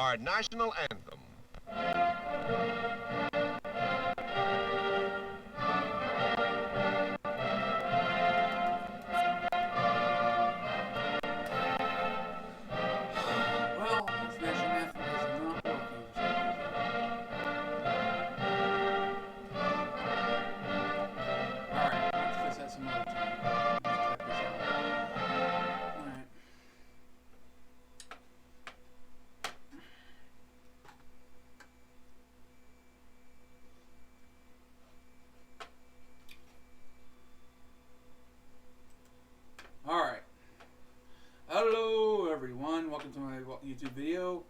our national anthem. Well, this national anthem is not working for some reason. Alright, let's fix that some other time. Let's cut this out. Alright. Alright. Hello everyone, welcome to my YouTube video.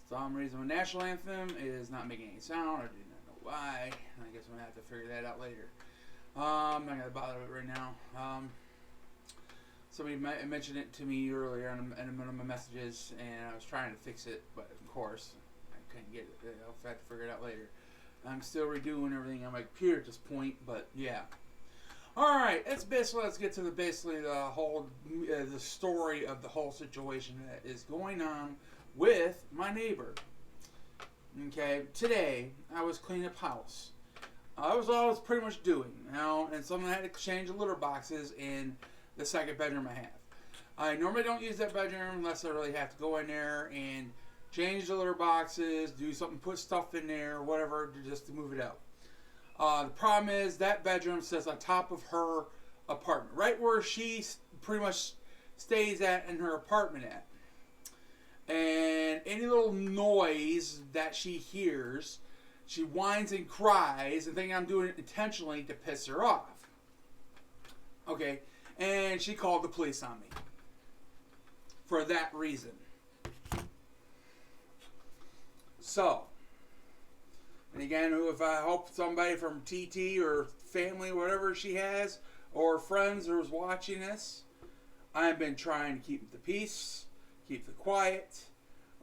For some reason my national anthem is not making any sound. I do not know why. I guess I'm going to have to figure that out later. I'm not going to bother with it right now. Somebody mentioned it to me earlier in one of my messages, and I was trying to fix it, but of course I couldn't get it. I'll have to figure it out later. I'm still redoing everything on my computer at this point, but yeah. Alright, let's get to the whole the story of the whole situation that is going on with my neighbor. Okay, today I was cleaning up house. I was pretty much doing, and someone had to change the litter boxes in the second bedroom I have. I normally don't use that bedroom unless I really have to go in there and change the litter boxes, do something, put stuff in there, whatever, just to move it out. The problem is that bedroom sits on top of her apartment, right where she pretty much stays at in her apartment at. And any little noise that she hears, she whines and cries and thinks I'm doing it intentionally to piss her off. Okay, and she called the police on me for that reason. So, and again, if I hope somebody from TT or family, whatever she has, or friends who's watching this, I've been trying to keep the peace, keep the quiet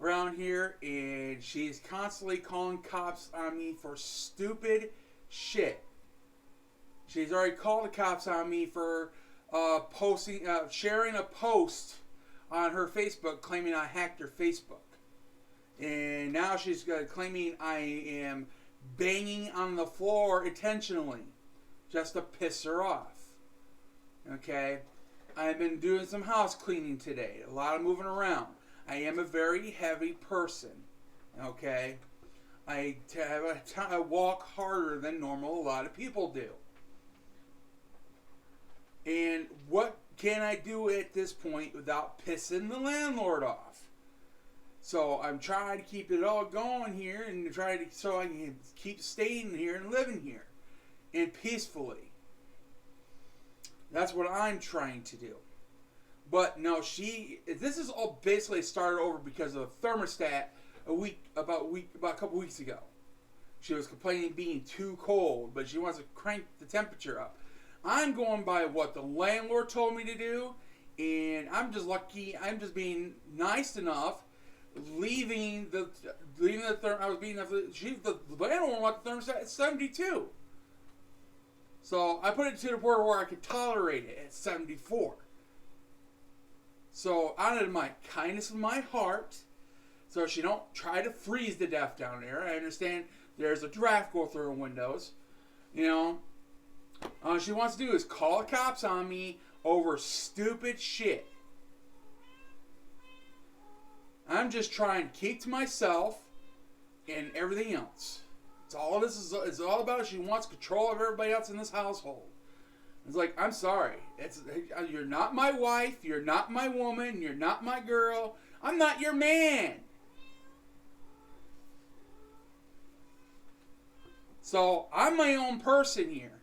around here, and she's constantly calling cops on me for stupid shit. She's already called the cops on me for sharing a post on her Facebook claiming I hacked her Facebook. And now she's claiming I am banging on the floor intentionally just to piss her off. Okay? I've been doing some house cleaning today. A lot of moving around. I am a very heavy person. Okay? I walk harder than normal. A lot of people do. And what can I do at this point without pissing the landlord off? So I'm trying to keep it all going here and so I can keep staying here and living here and peacefully. That's what I'm trying to do. But no, this is all basically started over because of a thermostat about a couple weeks ago. She was complaining being too cold, but she wants to crank the temperature up. I'm going by what the landlord told me to do, and I'm just lucky. I'm just being nice enough. Leaving the I was being the landlord wanted the thermostat at 72. So I put it to the point where I could tolerate it at 74. So out of my kindness of my heart, so she don't try to freeze to death down there. I understand there's a draft go through her windows. She wants to do is call the cops on me over stupid shit. I'm just trying to keep to myself and everything else. It's all this is. It's all about. She wants control of everybody else in this household. It's like, I'm sorry. You're not my wife. You're not my woman. You're not my girl. I'm not your man. So I'm my own person here.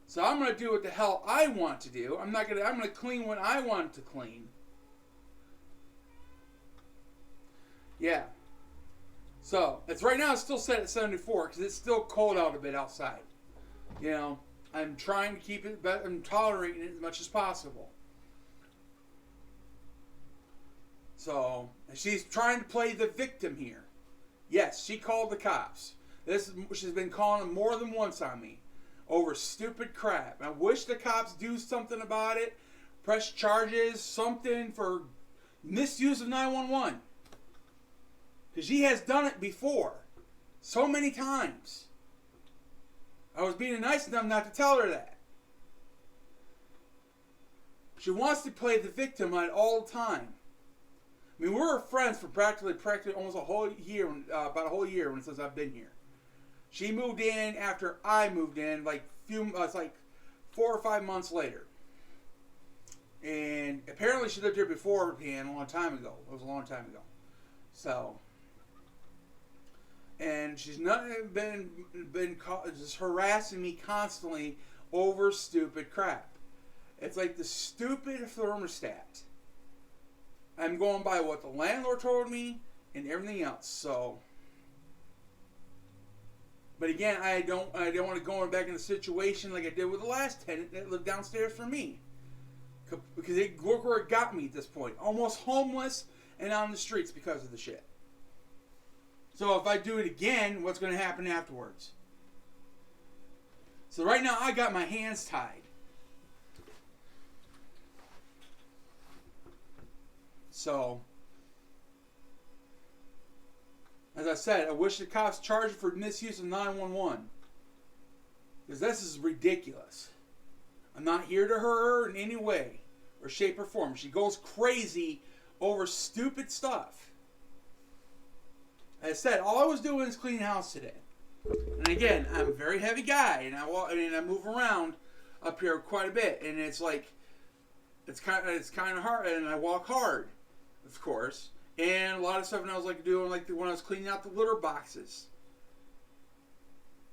So I'm gonna do what the hell I want to do. I'm gonna clean when I want to clean. Yeah. So, it's right now it's still set at 74 because it's still cold out a bit outside. I'm trying to keep it, but I'm tolerating it as much as possible. So, she's trying to play the victim here. Yes, she called the cops. She's been calling them more than once on me over stupid crap. I wish the cops do something about it. Press charges, something for misuse of 911. Because she has done it before. So many times. I was being nice enough not to tell her that. She wants to play the victim at all the time. I mean, we were friends for practically almost a whole year, about a whole year since I've been here. She moved in after I moved in, it's like 4 or 5 months later. And apparently she lived here before a long time ago. It was a long time ago. So, and she's not been just harassing me constantly over stupid crap. It's like the stupid thermostat. I'm going by what the landlord told me and everything else. So, but again, I don't want to go back in the situation like I did with the last tenant that lived downstairs from me, because look where it got me at this point. Almost homeless and on the streets because of the shit. So if I do it again, what's going to happen afterwards? So right now I got my hands tied. So, as I said, I wish the cops charged for misuse of 911. Because this is ridiculous. I'm not here to hurt her in any way or shape or form. She goes crazy over stupid stuff. As I said, all I was doing is cleaning the house today. And again, I'm a very heavy guy, and I move around up here quite a bit, and it's like it's kind of hard, and I walk hard, of course. And a lot of stuff I was like doing, like when I was cleaning out the litter boxes.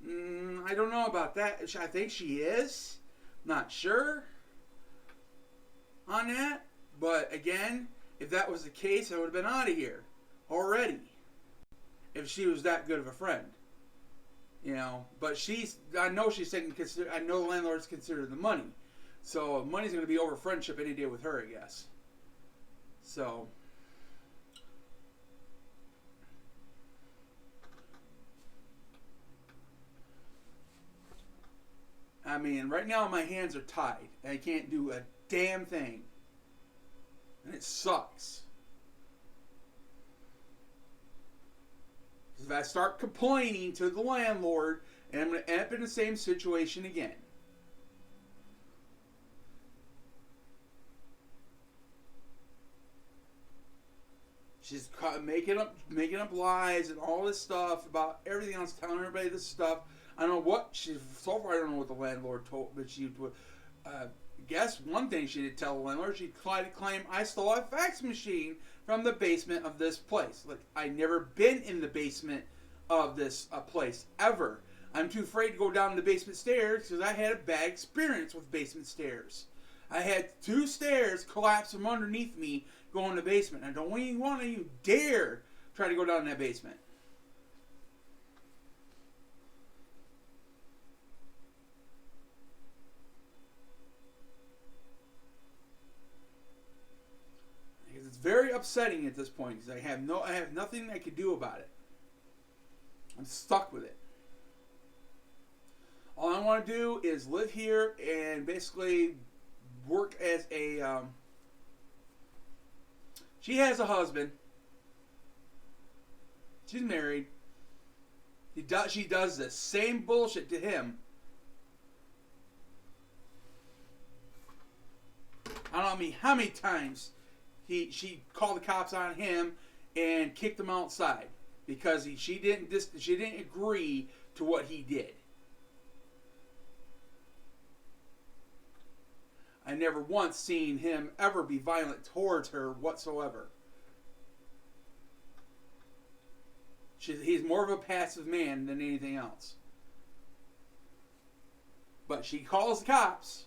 I don't know about that. I think she is. Not sure on that. But again, if that was the case, I would have been out of here already. If she was that good of a friend. You know, but I know the landlord's considered the money. So money's going to be over friendship any day with her, I guess. So, I mean, right now my hands are tied. And I can't do a damn thing. And it sucks. If I start complaining to the landlord, and I'm going to end up in the same situation again. She's making up lies and all this stuff about everything else, telling everybody this stuff. I don't know what so far I don't know what the landlord told, but she would. Guess one thing she did tell the landlord, she tried to claim I stole a fax machine from the basement of this place. Like, I never been in the basement of this place ever. I'm too afraid to go down the basement stairs because I had a bad experience with basement stairs. I had 2 stairs collapse from underneath me going to the basement. I don't even want you dare try to go down that basement. It's very upsetting at this point because I have nothing I could do about it. I'm stuck with it. All I want to do is live here and basically work as a. She has a husband. She's married. She does the same bullshit to him. I don't know how many times she called the cops on him and kicked him outside because she didn't agree to what he did. I never once seen him ever be violent towards her whatsoever. He's more of a passive man than anything else. But she calls the cops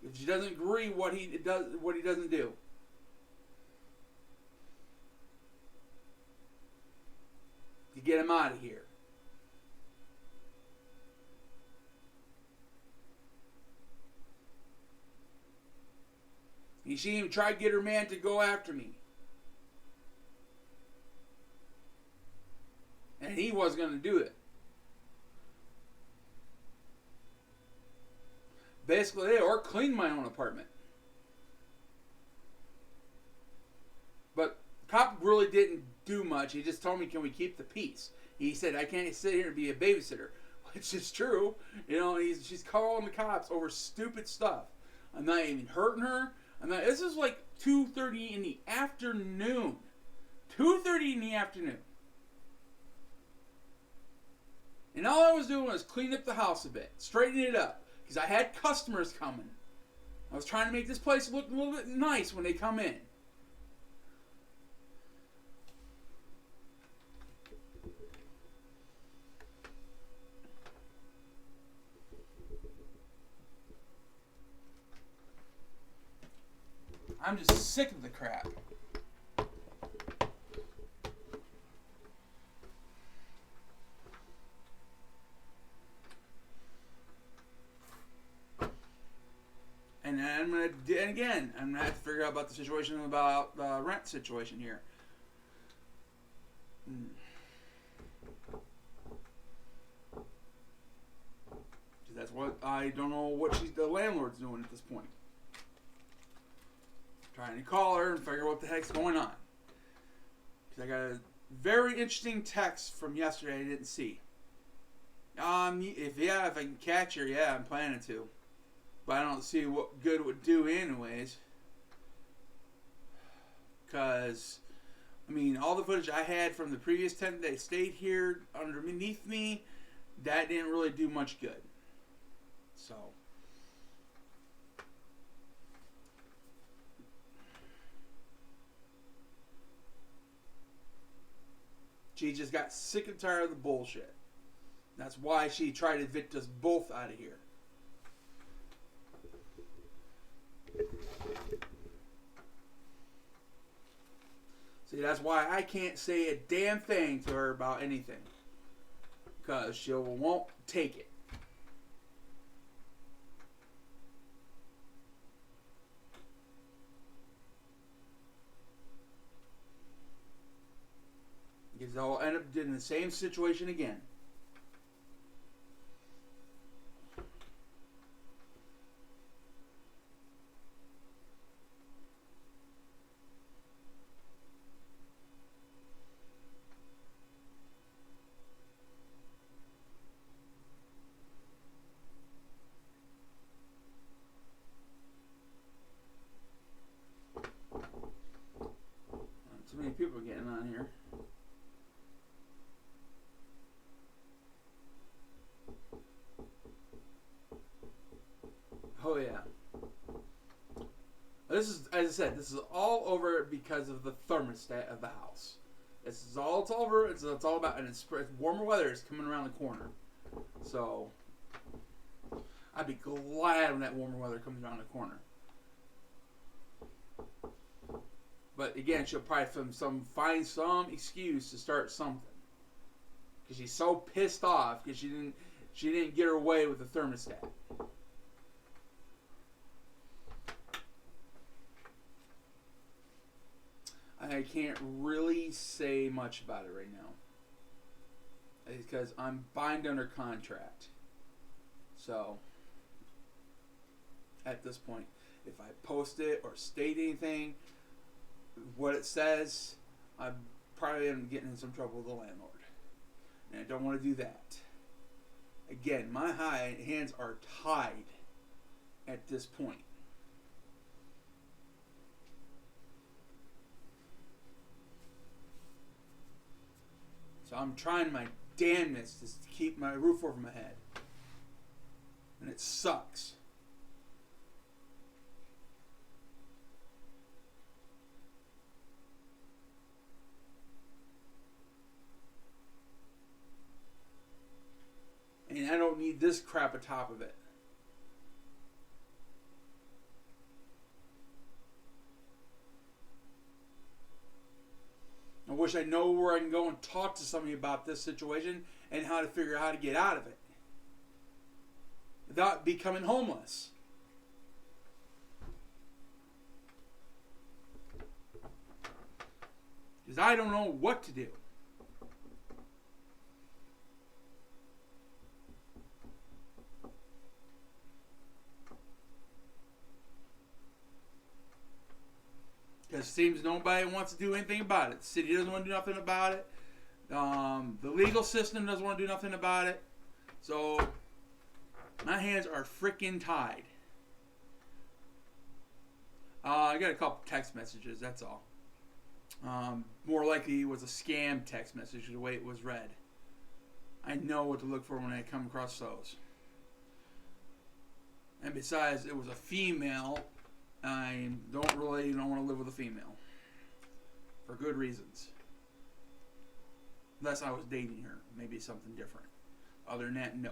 if she doesn't agree what he doesn't do. To get him out of here. She even tried to get her man to go after me. And he wasn't going to do it. Basically, or clean my own apartment. But the cop really didn't do much. He just told me, can we keep the peace? He said, I can't sit here and be a babysitter. Which is true. You know, she's calling the cops over stupid stuff. I'm not even hurting her. This is like 2:30 in the afternoon. 2:30 in the afternoon. And all I was doing was clean up the house a bit. Straighten it up. Because I had customers coming. I was trying to make this place look a little bit nice when they come in. I'm just sick of the crap. And I'm gonna, and again, I'm gonna have to figure out about the situation about the rent situation here. That's what I don't know what the landlord's doing at this point. Trying to call her and figure out what the heck's going on. Because I got a very interesting text from yesterday I didn't see. If I can catch her, yeah, I'm planning to. But I don't see what good it would do anyways. Because, I mean, all the footage I had from the previous tenant that stayed here underneath me, that didn't really do much good. So, she just got sick and tired of the bullshit. That's why she tried to evict us both out of here. See, that's why I can't say a damn thing to her about anything. Because she won't take it. Because they'll end up in the same situation again. Too many people getting on here. Oh yeah. This is, as I said, this is all over because of the thermostat of the house. This is all it's over. It's all about, and it's warmer weather is coming around the corner. So I'd be glad when that warmer weather comes around the corner. But again, she'll probably find some excuse to start something, because she's so pissed off because she didn't get her way with the thermostat. I can't really say much about it right now, because I'm bind under contract. So at this point, if I post it or state anything, what it says, I'm probably going to get in some trouble with the landlord. And I don't want to do that. Again, my hands are tied at this point. So I'm trying my damnedest to keep my roof over my head. And it sucks. And I don't need this crap atop of it. I wish I know where I can go and talk to somebody about this situation and how to figure out how to get out of it without becoming homeless. Because I don't know what to do. Because it seems nobody wants to do anything about it. The city doesn't want to do nothing about it. The legal system doesn't want to do nothing about it. So, my hands are freaking tied. I got a couple text messages, that's all. More likely it was a scam text message the way it was read. I know what to look for when I come across those. And besides, it was a female. I don't want to live with a female. For good reasons. Unless I was dating her. Maybe something different. Other than that, no.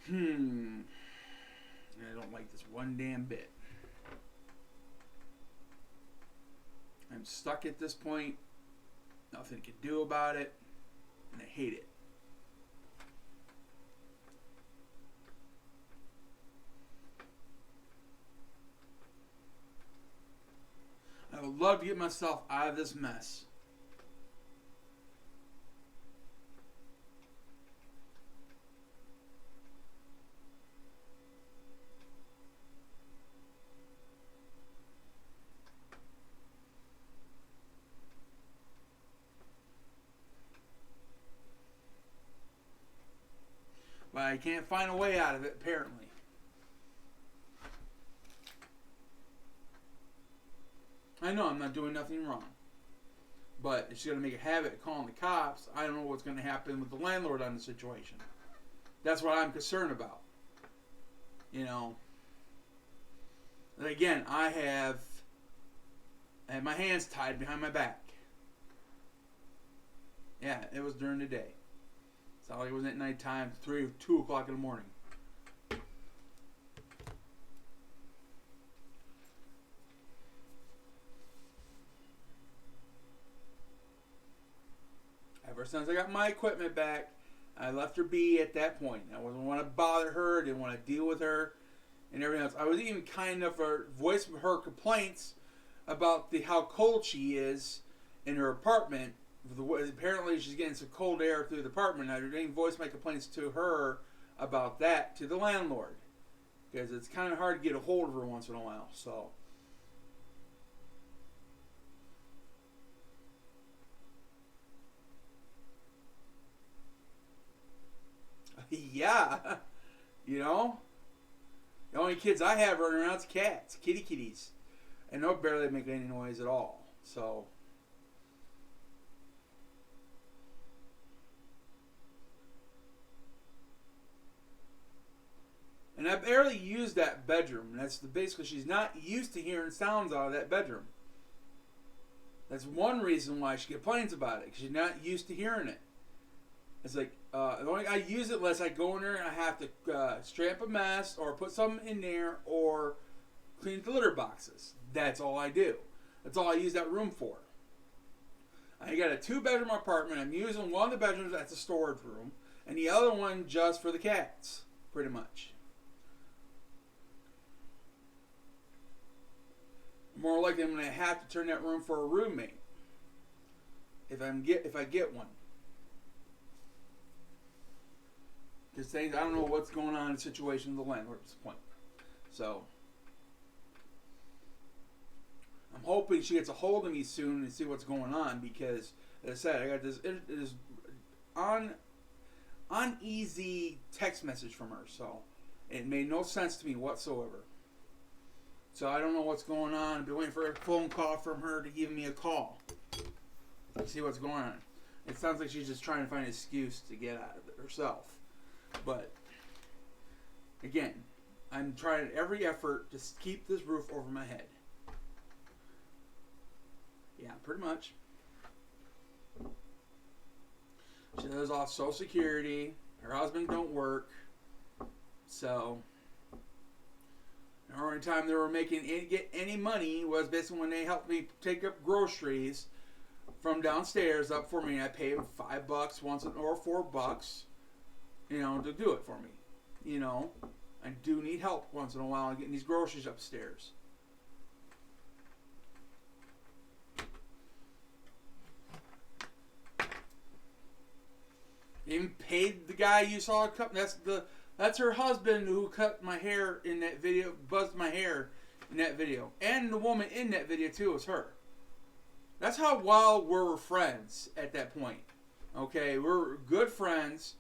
I don't like this one damn bit. I'm stuck at this point. Nothing to do about it. And I hate it. I would love to get myself out of this mess. But I can't find a way out of it, apparently. I know I'm not doing nothing wrong. But if she's going to make a habit of calling the cops, I don't know what's going to happen with the landlord on the situation. That's what I'm concerned about. You know. And again, I had my hands tied behind my back. Yeah, it was during the day. It's not like it was at nighttime, 3 or 2 o'clock in the morning. Ever since I got my equipment back, I left her be at that point. I wasn't want to bother her, didn't want to deal with her, and everything else. I was even kind of voicing her complaints about how cold she is in her apartment. Apparently she's getting some cold air through the apartment. I didn't voice my complaints to her about that to the landlord, because it's kind of hard to get a hold of her once in a while. So yeah, you know, the only kids I have running around is cats, kitties, and they'll barely make any noise at all. So. And I barely use that bedroom. Basically, she's not used to hearing sounds out of that bedroom. That's one reason why she complains about it, because she's not used to hearing it. It's like, I use it unless I go in there and I have to strap a mess or put something in there or clean the litter boxes. That's all I do. That's all I use that room for. I got a 2-bedroom apartment. I'm using one of the bedrooms as a storage room, and the other one just for the cats, pretty much. More likely, I'm going to have to turn that room for a roommate if I get one. Because I don't know what's going on in the situation with the landlord at this point. So I'm hoping she gets a hold of me soon and see what's going on, because, as I said, I got this uneasy text message from her, so it made no sense to me whatsoever. So I don't know what's going on. I've been waiting for a phone call from her to give me a call. See what's going on. It sounds like she's just trying to find an excuse to get out of it herself. But, again, I'm trying every effort to keep this roof over my head. Yeah, pretty much. She lives off Social Security. Her husband don't work. So the only time they were get any money was basically when they helped me take up groceries from downstairs up for me. And I paid them $5 once or $4, to do it for me. I do need help once in a while getting these groceries upstairs. Even paid the guy you saw cut. That's her husband who cut my hair in that video, buzzed my hair in that video, and the woman in that video too was her. That's how well we're friends at that point. Okay, we're good friends,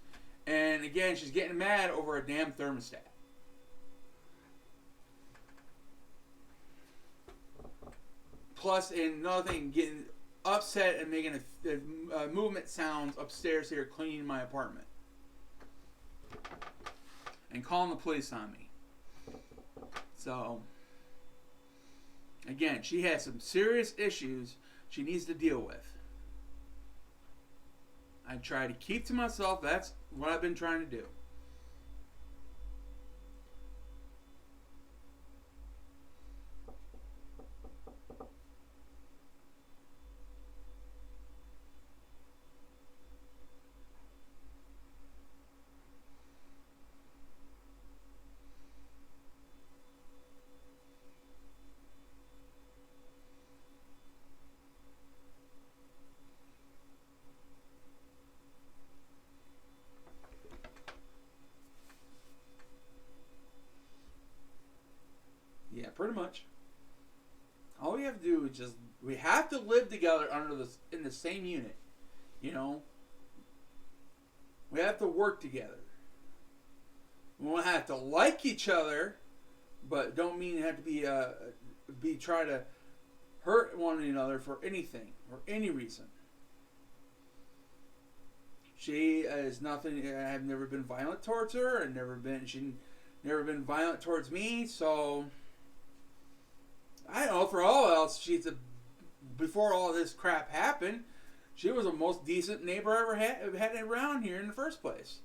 and again, she's getting mad over a damn thermostat. Plus, another thing, getting upset and making a movement sounds upstairs here cleaning my apartment. And calling the police on me. So, again, she has some serious issues she needs to deal with. I try to keep to myself. That's what I've been trying to do. Yeah, pretty much. All we have to do is we have to live together in the same unit. You know? We have to work together. We won't have to like each other, but don't mean have to be try to hurt one another for anything or any reason. She is nothing. I've never been violent towards her, and she's never been violent towards me. So I don't know. For all else, before all this crap happened, she was the most decent neighbor I ever had around here in the first place.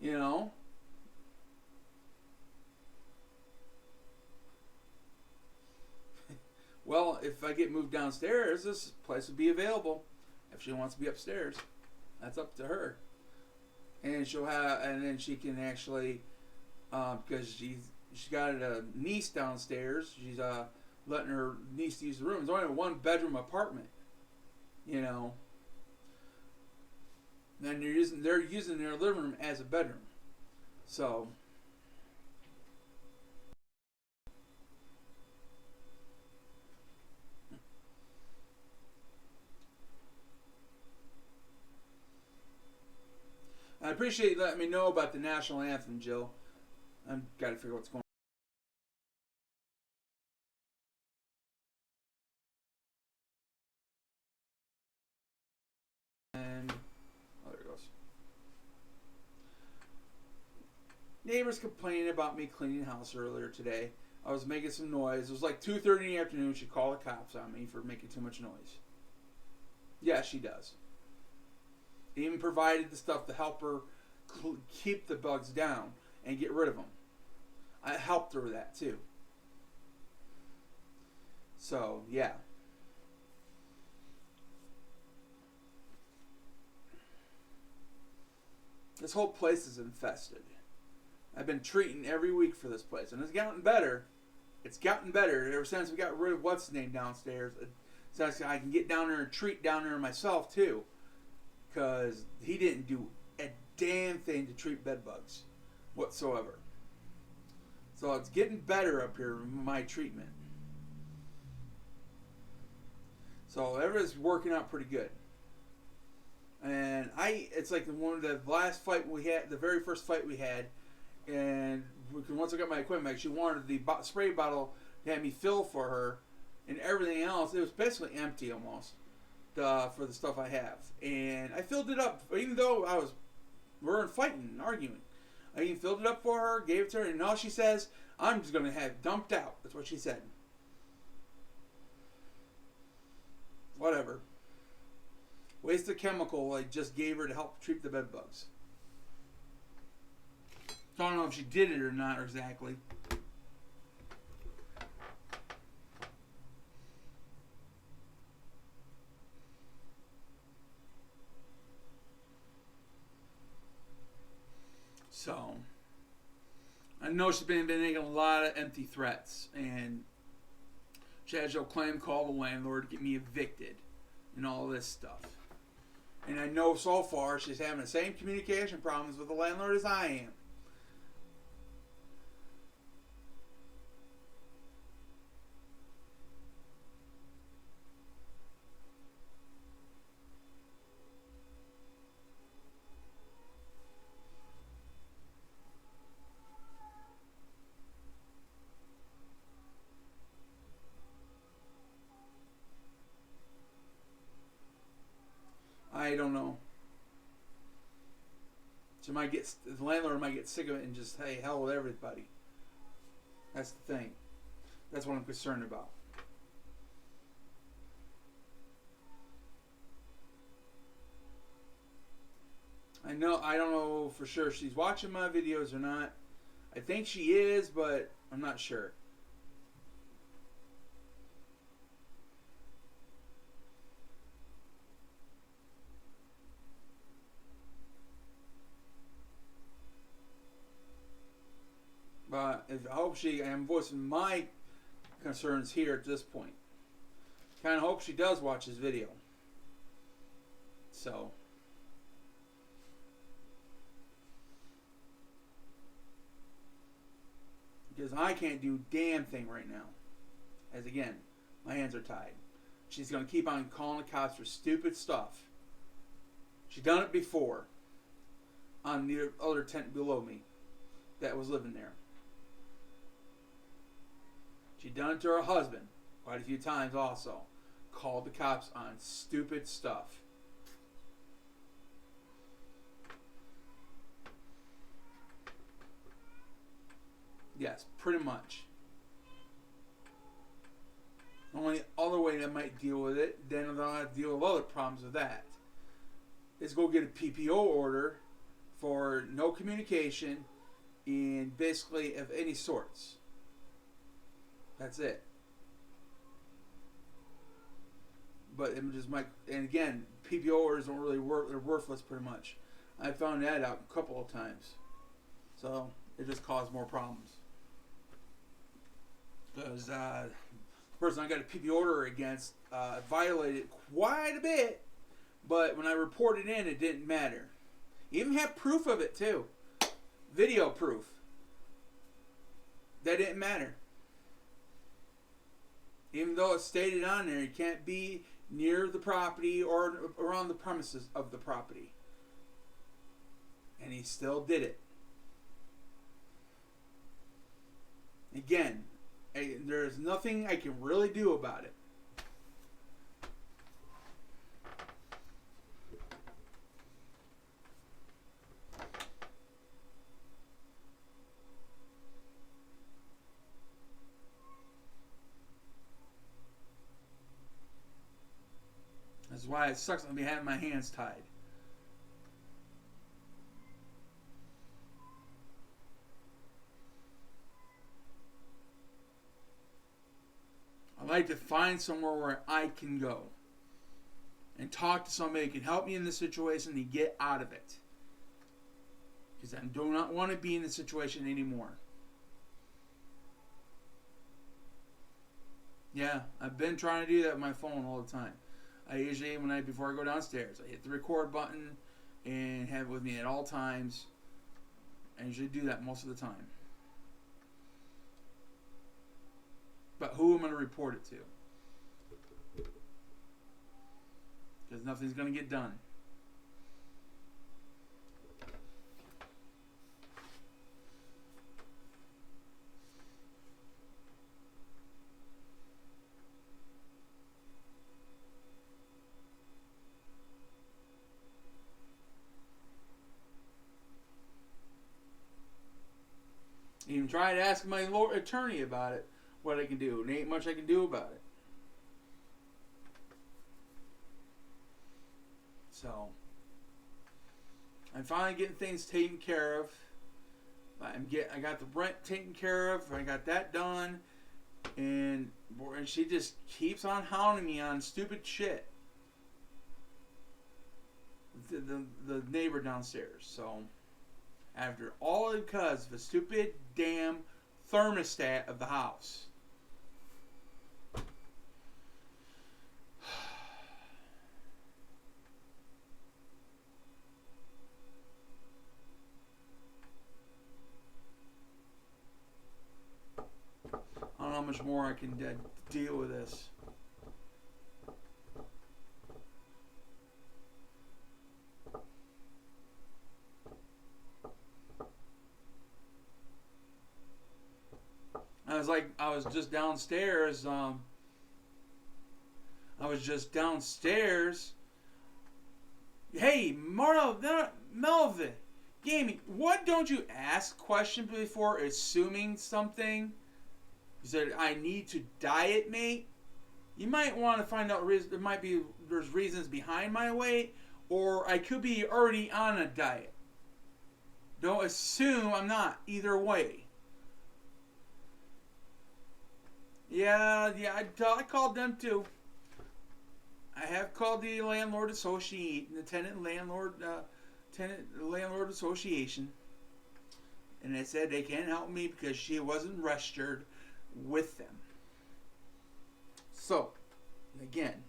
You know. Well, if I get moved downstairs, this place would be available. If she wants to be upstairs, that's up to her. And then she can actually, because she's got a niece downstairs. She's letting her niece use the room. It's only a 1-bedroom apartment, you know. And they're using their living room as a bedroom. So I appreciate you letting me know about the national anthem, Jill. I've got to figure out what's going on. And oh, there it goes. Neighbors complaining about me cleaning the house earlier today. I was making some noise. It was like 2:30 in the afternoon. She called the cops on me for making too much noise. Yeah, she does. Even provided the stuff to help her keep the bugs down and get rid of them. I helped her with that too. So, yeah. This whole place is infested. I've been treating every week for this place, and it's gotten better. It's gotten better ever since we got rid of what's name downstairs. So I can get down there and treat down there myself too, because he didn't do a damn thing to treat bed bugs whatsoever. So it's getting better up here, my treatment. So everything's working out pretty good. And it's like one of the last fight we had, the very first fight we had, and once I got my equipment back, she wanted the spray bottle to have me fill for her, and everything else, it was basically empty almost, for the stuff I have. And I filled it up, even though we were fighting and arguing. I even filled it up for her, gave it to her, and all she says, I'm just going to have it dumped out. That's what she said. Whatever. Waste of chemical I just gave her to help treat the bed bugs. So I don't know if she did it or not exactly. So, know she's been making a lot of empty threats, and she had to claim call the landlord to get me evicted and all this stuff. And I know so far she's having the same communication problems with the landlord as I am. I don't know. The landlord might get sick of it and just, hey, hell with everybody. That's the thing. That's what I'm concerned about. I don't know for sure if she's watching my videos or not. I think she is, but I'm not sure. But I hope I'm voicing my concerns here at this point. Kind of hope she does watch this video. So. Because I can't do a damn thing right now. As again, my hands are tied. She's going to keep on calling the cops for stupid stuff. She done it before. On the other tent below me. That was living there. She done it to her husband quite a few times also. Called the cops on stupid stuff. Yes, pretty much. The only other way that might deal with it, then they'll have to deal with other problems with that, is go get a PPO order for no communication and basically of any sorts. That's it. But it just might, and again, PPO orders don't really work. They're worthless pretty much. I found that out a couple of times. So it just caused more problems. Because the person I got a PPO order against violated quite a bit. But when I reported in, it didn't matter. Even have proof of it too. Video proof. That didn't matter. Even though it's stated on there, you can't be near the property or around the premises of the property. And he still did it. Again, there's nothing I can really do about it. That's why it sucks to be having my hands tied. I like to find somewhere where I can go and talk to somebody who can help me in this situation and get out of it. Because I do not want to be in this situation anymore. Yeah, I've been trying to do that with my phone all the time. I usually, before I go downstairs, I hit the record button and have it with me at all times. I usually do that most of the time. But who am I going to report it to? Because nothing's going to get done. Even tried to ask my attorney about it, what I can do. And ain't much I can do about it. So, I'm finally getting things taken care of. I got the rent taken care of. I got that done. And she just keeps on hounding me on stupid shit. The neighbor downstairs. So, After all because of the stupid damn thermostat of the house. I don't know how much more I can deal with this. I was just downstairs. Hey, Melvin, Gaming, what don't you ask questions before assuming something? He said, I need to diet, mate. You might want to find out there's reasons behind my weight, or I could be already on a diet. Don't assume I'm not. Either way. Yeah, I called them too. I have called the landlord association, the tenant landlord association, and they said they can't help me because she wasn't registered with them. So, again,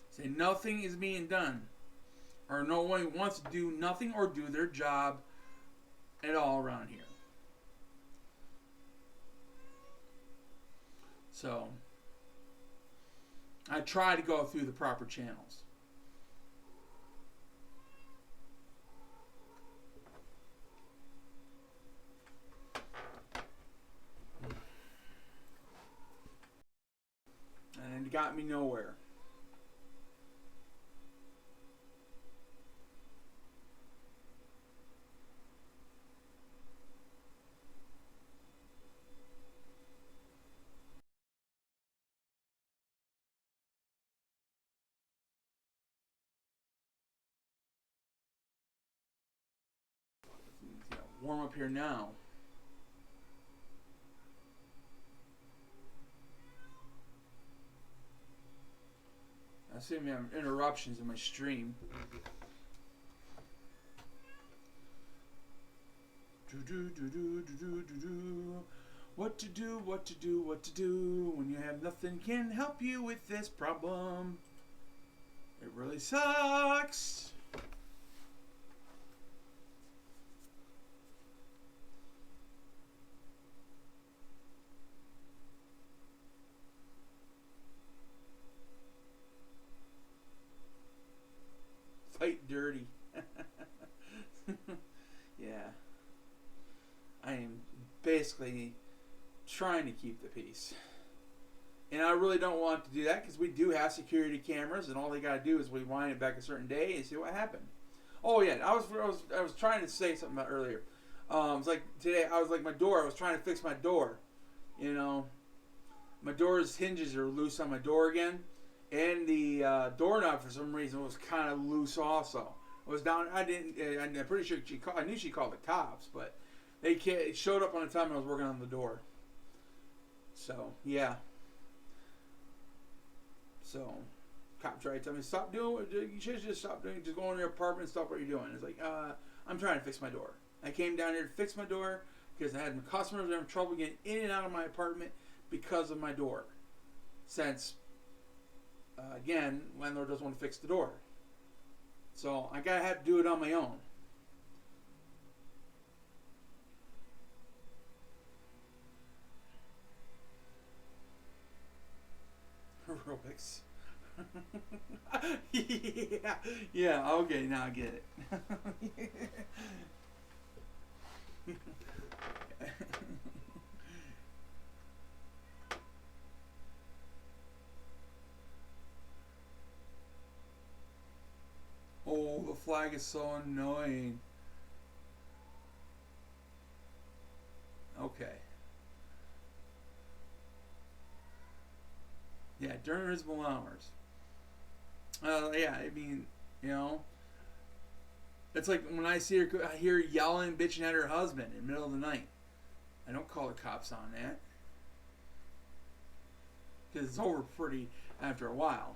say nothing is being done, or no one wants to do nothing or do their job at all around here. So, I try to go through the proper channels. And it got me nowhere. Warm up here now. I see me having interruptions in my stream. What to do when you have nothing can help you with this problem. It really sucks. Fight dirty. Yeah. I am basically trying to keep the peace. And I really don't want to do that because we do have security cameras, and all they got to do is rewind it back a certain day and see what happened. Oh yeah, I was trying to say something about earlier. It's like today I was like my door. I was trying to fix my door. You know, my door's hinges are loose on my door again, and the doorknob for some reason was kind of loose also. It was down. I'm pretty sure I knew she called the cops, but it showed up on the time I was working on the door. So yeah. So, cop tried to tell me, stop doing it. You should just stop doing it. Just go in your apartment and stop what you're doing. It's like, I'm trying to fix my door. I came down here to fix my door because I had my customers having trouble getting in and out of my apartment because of my door. Since, again, landlord doesn't want to fix the door. So, I gotta have to do it on my own. Aerobics. Yeah, okay, now I get it. Oh, the flag is so annoying. Okay. Yeah, during reasonable hours. Yeah, I mean, you know, It's like when I see her, I hear her yelling, bitching at her husband in the middle of the night. I don't call the cops on that because it's over pretty after a while.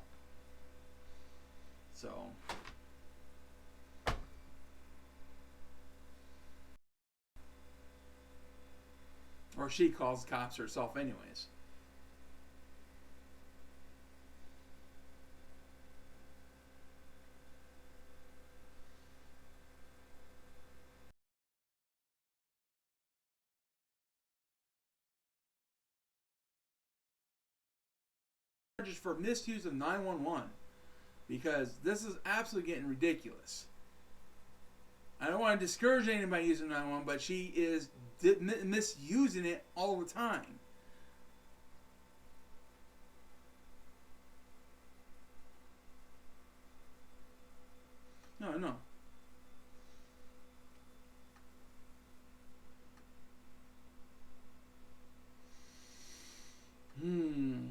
So, or she calls the cops herself, anyways. Charges for misuse of 911 because this is absolutely getting ridiculous. I don't want to discourage anybody using 911, but she is misusing it all the time. No, no. Hmm.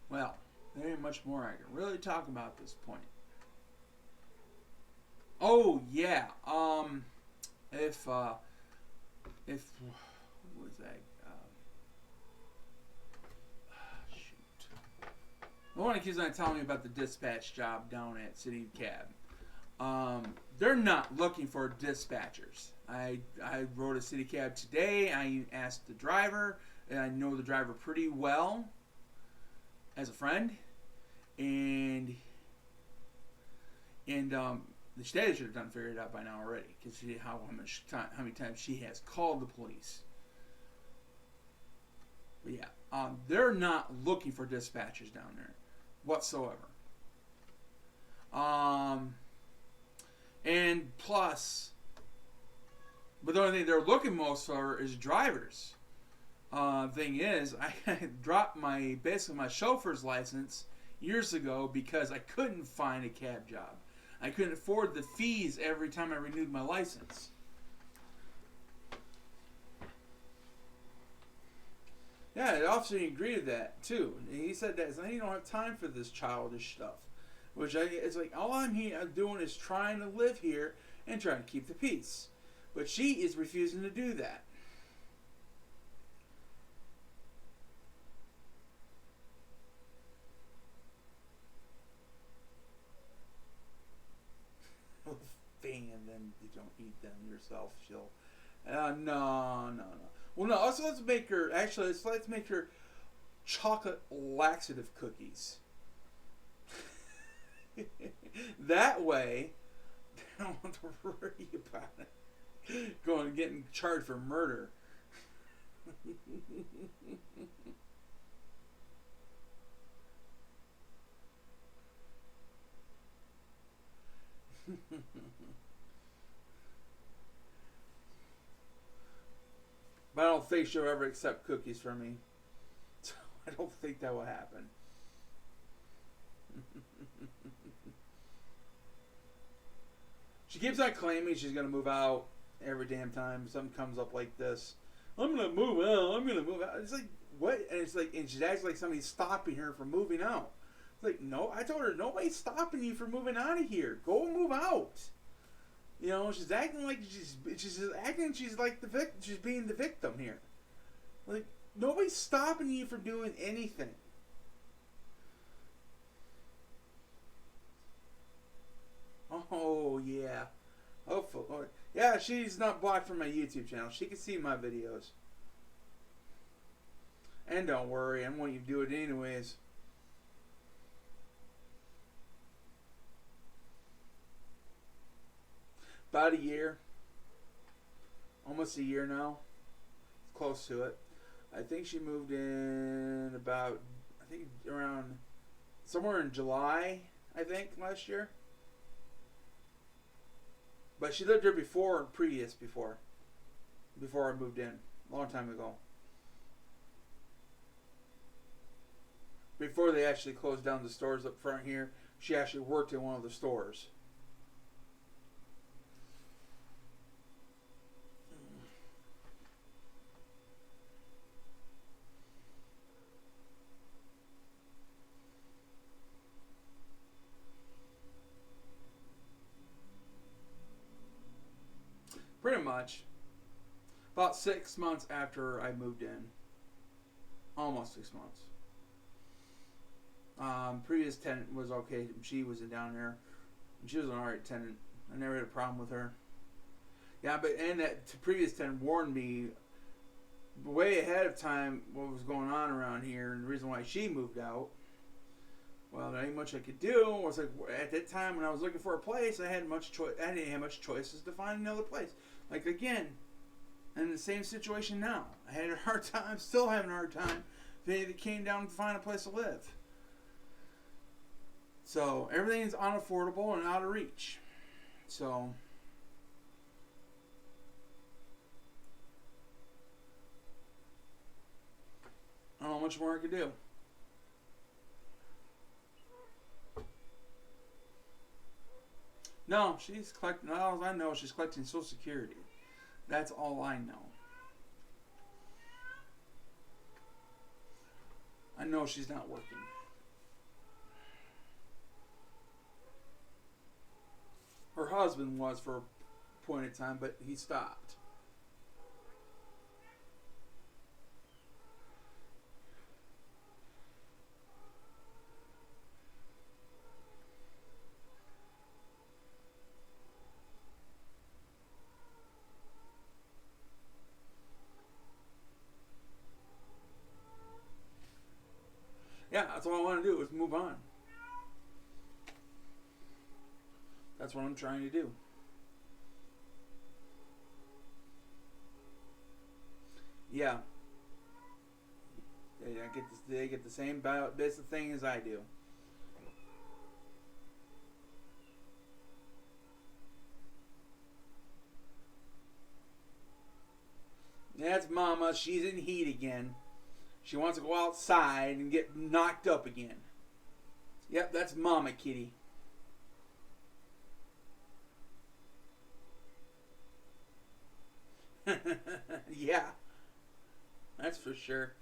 Well, there ain't much more I can really talk about at this point. Oh yeah. If what was that? Shoot. The one that keeps on telling me about the dispatch job down at City Cab. They're not looking for dispatchers. I rode a City Cab today. I asked the driver, and I know the driver pretty well as a friend, and the state should have done figured it out by now already because how many times she has called the police. But yeah, they're not looking for dispatchers down there whatsoever. And plus, but the only thing they're looking most for is drivers. Thing is, I dropped my chauffeur's license years ago because I couldn't find a cab job. I couldn't afford the fees every time I renewed my license. Yeah, the officer agreed to that too. He said that you don't have time for this childish stuff. It's like all I'm doing is trying to live here and trying to keep the peace. But she is refusing to do that. And then you don't eat them yourself. She'll, no. Well, no. Also, let's make her. Actually, let's make her chocolate laxative cookies. That way, I don't have to worry about it. Going and getting charged for murder. But I don't think she'll ever accept cookies from me. So I don't think that will happen. She keeps on claiming she's going to move out every damn time something comes up like this. I'm going to move out. I'm going to move out. It's like, what? And it's like, and she acts like somebody's stopping her from moving out. It's like, no, I told her, nobody's stopping you from moving out of here. Go move out. You know, she's acting like she's like she's being the victim here. Like, nobody's stopping you from doing anything. Oh yeah, hopefully. Oh, yeah, she's not blocked from my YouTube channel. She can see my videos. And don't worry, I want you to do it anyways. About a year. Almost a year now. Close to it. I think she moved in around somewhere in July, I think, last year. But she lived here before I moved in. A long time ago. Before they actually closed down the stores up front here. She actually worked in one of the stores. Pretty much. About 6 months after I moved in. Almost 6 months. Previous tenant was okay. She wasn't down there. She was an alright tenant. I never had a problem with her. Yeah, but and that previous tenant warned me way ahead of time what was going on around here and the reason why she moved out. Well, there ain't much I could do. I was like, at that time when I was looking for a place, I had much choice. I didn't have much choices to find another place. Like again, I'm in the same situation now. I had a hard time, still having a hard time. If it came down to find a place to live. So everything's unaffordable and out of reach. So I don't know much more I could do. No, she's collecting. All I know, she's collecting Social Security. That's all I know. I know she's not working. Her husband was for a point in time, but he stopped. Yeah, that's all I want to do is move on. That's what I'm trying to do. Yeah. They get the same basic thing as I do. That's Mama. She's in heat again. She wants to go outside and get knocked up again. Yep, that's Mama Kitty. Yeah, that's for sure.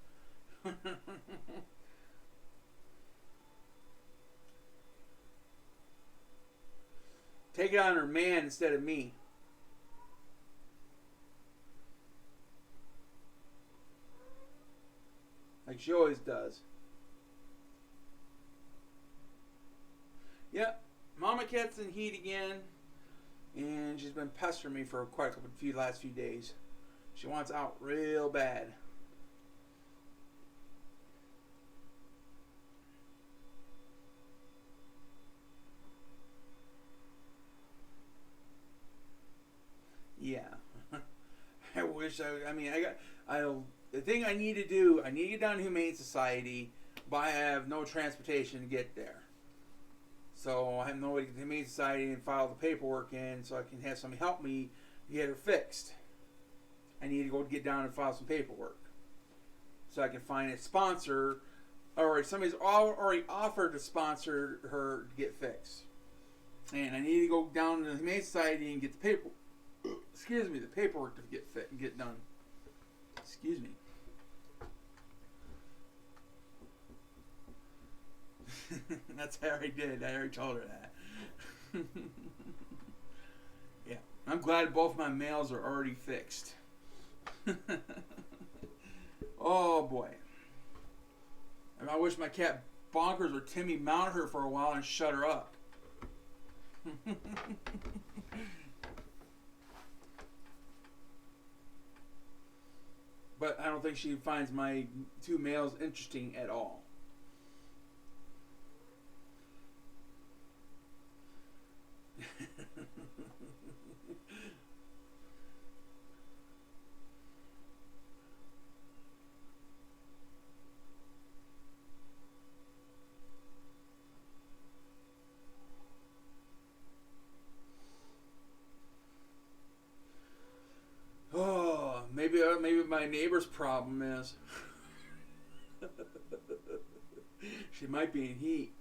Take it on her man instead of me. Like she always does. Yep, Mama Cat's in heat again. And she's been pestering me for quite a last few days. She wants out real bad. Yeah. I wish the thing I need to do, I need to get down to Humane Society, but I have no transportation to get there. So I have no way to get to the Humane Society and file the paperwork in so I can have somebody help me get her fixed. I need to go get down and file some paperwork. So I can find a sponsor, or somebody's already offered to sponsor her to get fixed. And I need to go down to the Humane Society and get the the paperwork to get done. Excuse me. That's how I already did. I already told her that. Yeah. I'm glad both my mails are already fixed. Oh boy. And I wish my cat Bonkers or Timmy mounted her for a while and shut her up. But I don't think she finds my 2 mails interesting at all. Oh, maybe my neighbor's problem is She might be in heat.